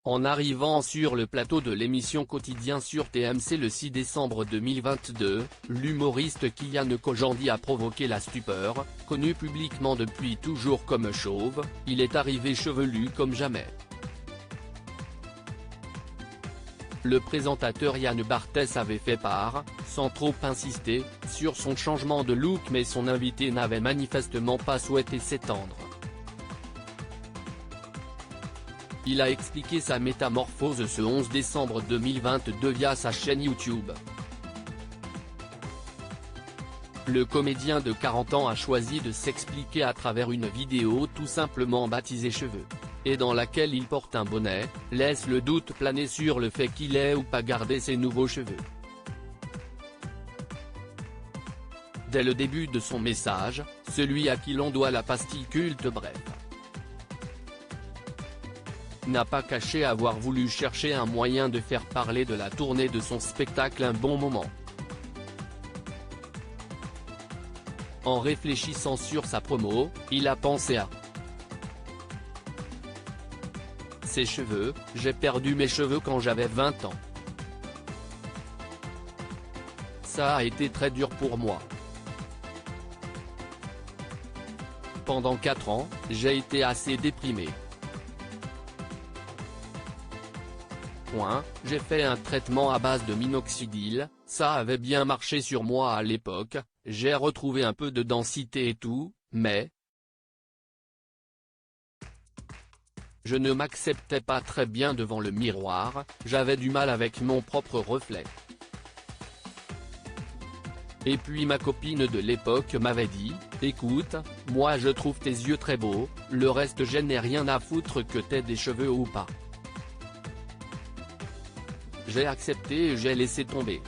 En arrivant sur le plateau de l'émission Quotidien sur TMC le 6 décembre 2022, l'humoriste Kian Kojandi a provoqué la stupeur. Connu publiquement depuis toujours comme chauve, il est arrivé chevelu comme jamais. Le présentateur Yann Barthès avait fait part, sans trop insister, sur son changement de look, mais son invité n'avait manifestement pas souhaité s'étendre. Il a expliqué sa métamorphose ce 11 décembre 2022 via sa chaîne YouTube. Le comédien de 40 ans a choisi de s'expliquer à travers une vidéo tout simplement baptisée Cheveux, et dans laquelle il porte un bonnet, laisse le doute planer sur le fait qu'il ait ou pas gardé ses nouveaux cheveux. Dès le début de son message, celui à qui l'on doit la pastille culte Bref n'a pas caché avoir voulu chercher un moyen de faire parler de la tournée de son spectacle Un bon moment. En réfléchissant sur sa promo, il a pensé à ses cheveux. J'ai perdu mes cheveux quand j'avais 20 ans. Ça a été très dur pour moi. Pendant 4 ans, j'ai été assez déprimé. J'ai fait un traitement à base de minoxidil, ça avait bien marché sur moi à l'époque, j'ai retrouvé un peu de densité et tout, mais je ne m'acceptais pas très bien devant le miroir, j'avais du mal avec mon propre reflet. Et puis ma copine de l'époque m'avait dit, écoute, moi je trouve tes yeux très beaux, le reste je n'ai rien à foutre que t'aies des cheveux ou pas. J'ai accepté et j'ai laissé tomber.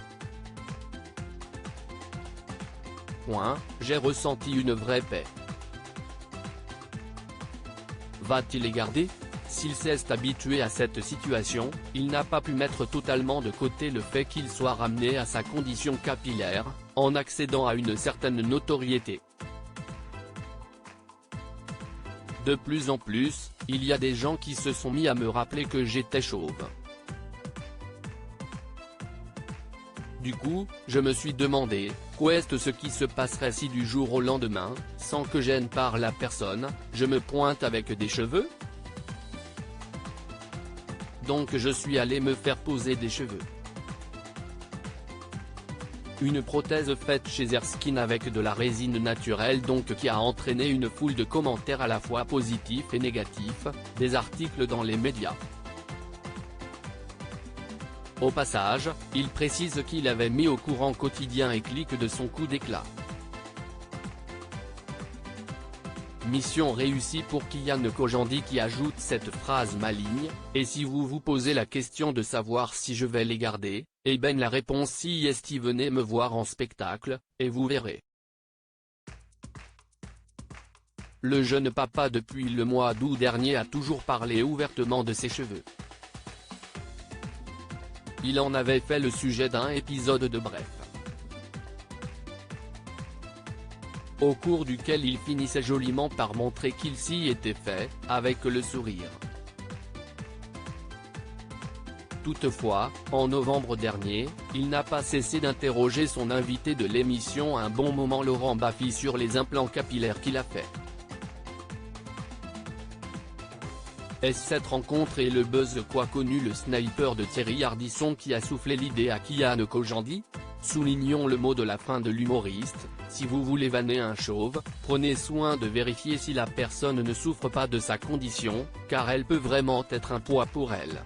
J'ai ressenti une vraie paix. Va-t-il les garder? S'il s'est habitué à cette situation, il n'a pas pu mettre totalement de côté le fait qu'il soit ramené à sa condition capillaire, en accédant à une certaine notoriété. De plus en plus, il y a des gens qui se sont mis à me rappeler que j'étais chauve. Du coup, je me suis demandé, qu'est-ce ce qui se passerait si du jour au lendemain, sans que gêne par la personne, je me pointe avec des cheveux? Donc je suis allé me faire poser des cheveux. Une prothèse faite chez Erskine avec de la résine naturelle donc qui a entraîné une foule de commentaires à la fois positifs et négatifs, des articles dans les médias. Au passage, il précise qu'il avait mis au courant Quotidien et Click de son coup d'éclat. Mission réussie pour Kian Kojandi qui ajoute cette phrase maligne, et si vous vous posez la question de savoir si je vais les garder, eh ben la réponse si est venez me voir en spectacle, et vous verrez. Le jeune papa depuis le mois d'août dernier a toujours parlé ouvertement de ses cheveux. Il en avait fait le sujet d'un épisode de Bref, au cours duquel il finissait joliment par montrer qu'il s'y était fait, avec le sourire. Toutefois, en novembre dernier, il n'a pas cessé d'interroger son invité de l'émission Un bon moment Laurent Baffy sur les implants capillaires qu'il a fait. Est-ce cette rencontre et le buzz qu'a connu le sniper de Thierry Ardisson qui a soufflé l'idée à Kian Kojandi? Soulignons le mot de la fin de l'humoriste, si vous voulez vanner un chauve, prenez soin de vérifier si la personne ne souffre pas de sa condition, car elle peut vraiment être un poids pour elle.